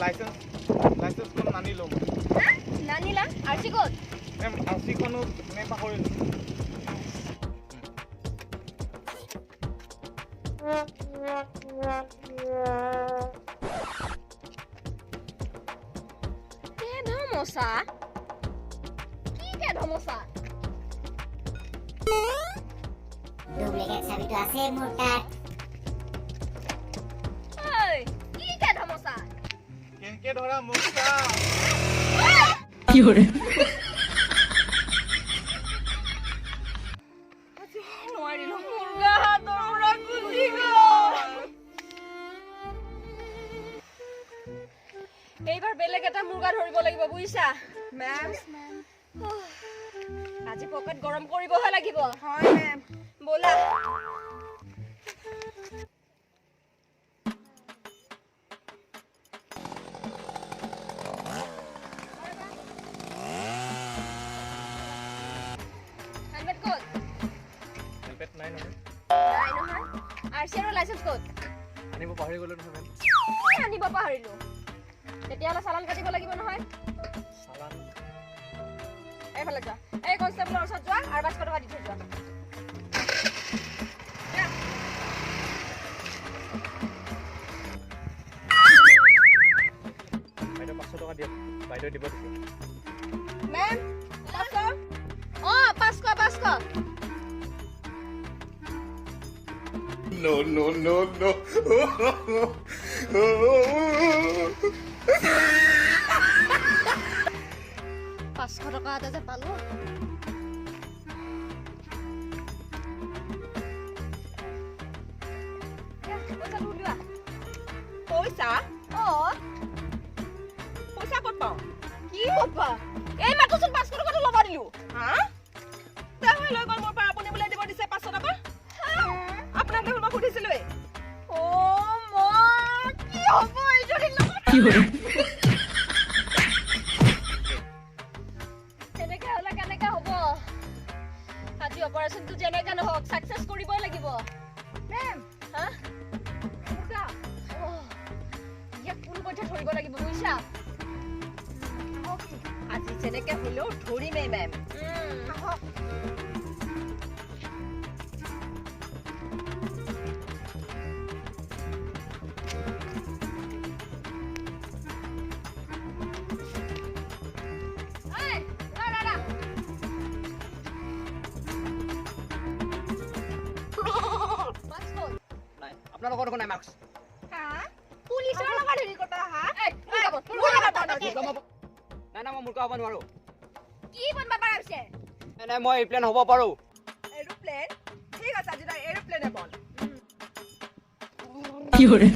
Licence কোন নানিলো নানিলা আৰসি code ma'am আৰসি কোন মে পাহৰিলো কে ধমসা কি কে ধমসা ডুপ্লিকেট চাবিটো আছে মোৰ তাত এই কি কে ধমসা কেনকে ধৰা মুক্তা কি হৰে নোৱাৰিলো মুৰ্গা হাতৰ পৰা গুচি গ'ল এইবাৰ বেলেগ এটা মুৰ্গা ধৰিব লাগিব বুইছা মেম আজি পকেট গৰম কৰিবহে লাগিব হয় মেম বলা হেলমেট কোড হেলমেট নাই নহয় আৰচি আৰু লাইসেন্স কোড আনিব পাহৰি গলো নহয় মেম আনিব পাহৰিলো তেতিয়াহ'লে চালান কাটিব লাগিব নহয় চালান এইফালে যোৱা এই কনষ্টেবলৰ ওচৰত যোৱা আৰু 500 টকা দি থৈ যোৱা বাইদেউ 500 টকা দিয়ক বাইদেউ দিব দিছে মেম 500 500 No. 500 টকা এটা যে পালো পইচা ক'ত পাওঁ কি ক'ত পাওঁ এই মাত্ৰচোন 500 টকাটো ল'ব দিলো হা তাই লৈ গ'ল মোৰ পৰা আপুনি বোলে দিব দিছে 500 টকা আপোনাক দেখোন মই সুধিছিলোৱে অ মই কি হ'ব এইটো কি হৰে তেনেকে হ'লে কেনেকে হ'ব আজি অপাৰেশ্যনটো যেনেকে নহওক সাকসেস কৰিবই লাগিব মেম হা মুৰ্গা ইয়াক কোন পথে ধৰিব লাগিব বুইছা আজি যেনেকে হ'লেও ধৰিমেই মেম আহক আপোনালোকৰ কোনো মাৰ্কছ হা পুলিচৰ লগত হেৰি কথা হা নাই মই মুৰ্গা হ'ব নোৱাৰো কি বনবা পাৰাছে নাই মই এৰপ্লেন হ'ব পাৰো এৰোপ্লেন ঠিক আছে আজি এৰোপ্লেনে বল কি হৰে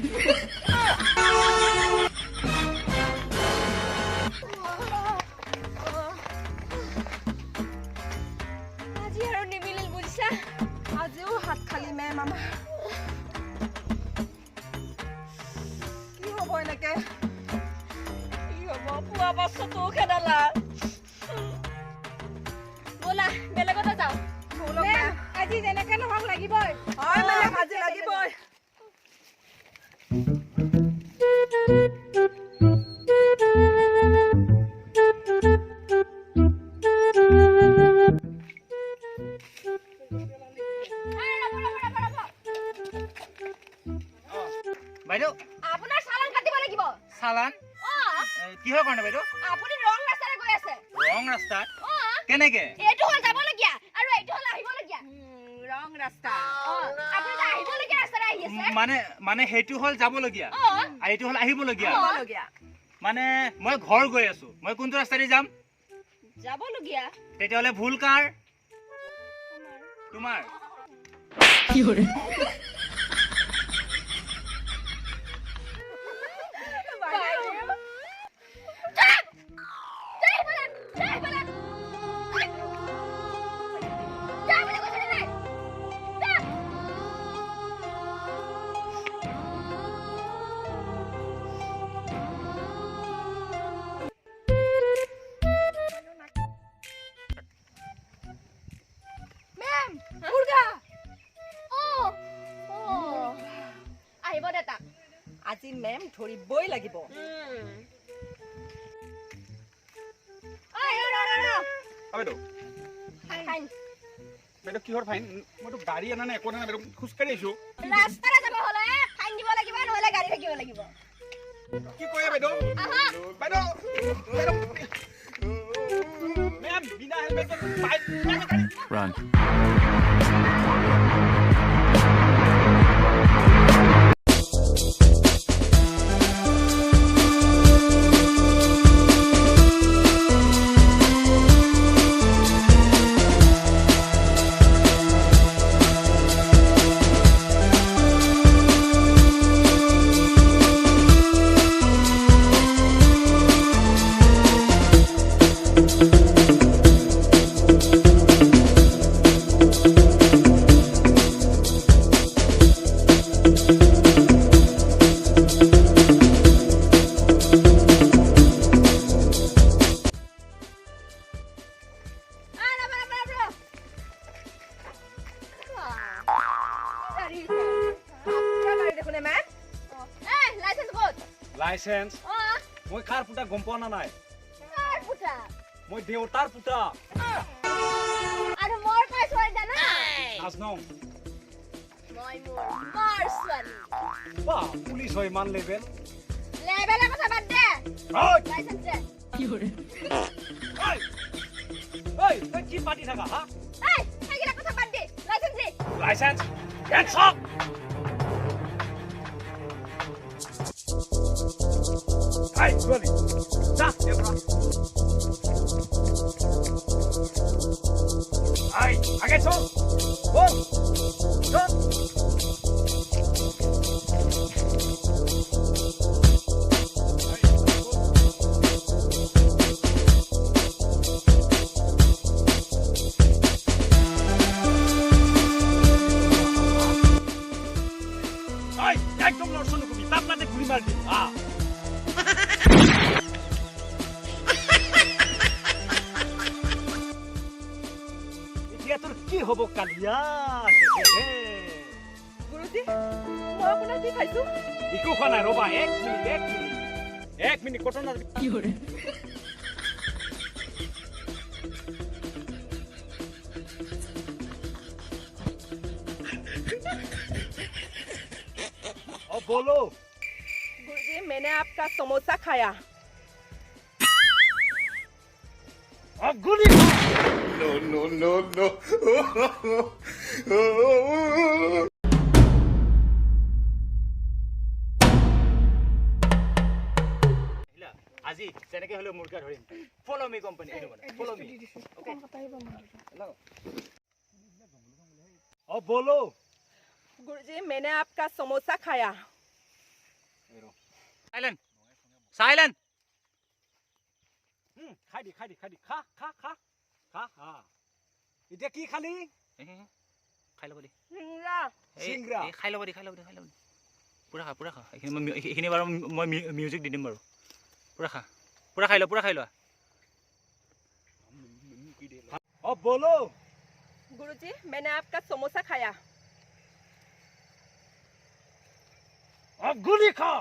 আজি আৰু নিমিলিল বুজিছা আজিও হাত খালি মেম আমাৰ কি হ'ব এনেকে কি হ'ব পুৱা পাছতো খেদালা ব'লা বেলেগতে যাওঁ আজি যেনেকে নহওক লাগিবই হয় মেম আজি লাগিবই বাইদেউ আপোনাৰ চালান কাটিব লাগিব চালান কিহৰ কাৰণে বাইদেউ আপুনি ৰং ৰাস্তাৰে গৈ আছে ৰং ৰাস্তা কেনেকে এইটো হল যাব লগিয়া আৰু এইটো হল আহিব লগিয়া ৰং ৰাস্তা আপুনি তা আহিব লগিয়া ৰাস্তাৰে আহি আছে মানে হেতু হল যাব লগিয়া আৰু এইটো হল আহিব লগিয়া মানে মই ঘৰ গৈ আছো মই কোনটো ৰাস্তাৰে যাম যাব লগিয়া তেতিয়াহলে ভুল কাৰ তোমাৰ কি হৰে Murga! Oh! আজি মেম ধৰিবই লাগিব বাইদেউ বাইদেউ কিহৰ ফাইন মইতো গাড়ী আনা নাই একো নাই বাইদেউ খোজকাঢ়ি আহিছো ৰাস্তাৰে যাব হলে ফাইন দিব লাগিব নহলে গাড়ী থাকিব লাগিব কি কয় বাইদেউ বাইদেউ বাইদেউ মেম বিনা হেলমেট বাইক Run. লাইসেন্স মই খাৰ পুটা গম পোৱা না নাই মই দেউতাৰ পুটা আৰু মোৰ কাই ছোৱালী জানা নাজনো মই মোৰ ছোৱালী বা পুলিচ হয় মান লেভেল লেভেলৰ কথা বাদ দে ঐ লাইসেন্স দে কি হরে ঐ ঐ তই কি পাতি থাকা হা এই এইগিলা কথা বাদ দে লাইসেন্স দে licence gets up Hey, Willie. Stop, Deborah. Hey, I get some. Whoa. Stop. Hey, একদম লড়ছো নকবি তাপ নাতে ঘুরি মারবি এতিয়া তোর কি হব কালিয়া গুৰুজী মই আপোনাক কি খাইছো একো খোৱা নাই ৰবা এক মিনিট ঘটনা কি হরে ও বলো गुरुजी मैंने आपका समोसा खाया ও গুলি no. আজি যেনেকে হলে মুৰ্গা ধৰিম ফলো মি কোম্পানী ফলো মি ওকে ও বলো गुरुजी मैंने आपका समोसा खाया সাইলেন্ট খাই দি খা হা এতিয়া কি খালি খাই ল'ব দি सिंगरा খাই ল'ব দি পুৰা খা এইখিনি বাৰু মই মিউজিক দি দিম বাৰু পুৰা খাই লোৱা ও বলো गुरुजी मैंने आपका समोसा खाया ও গুলি খা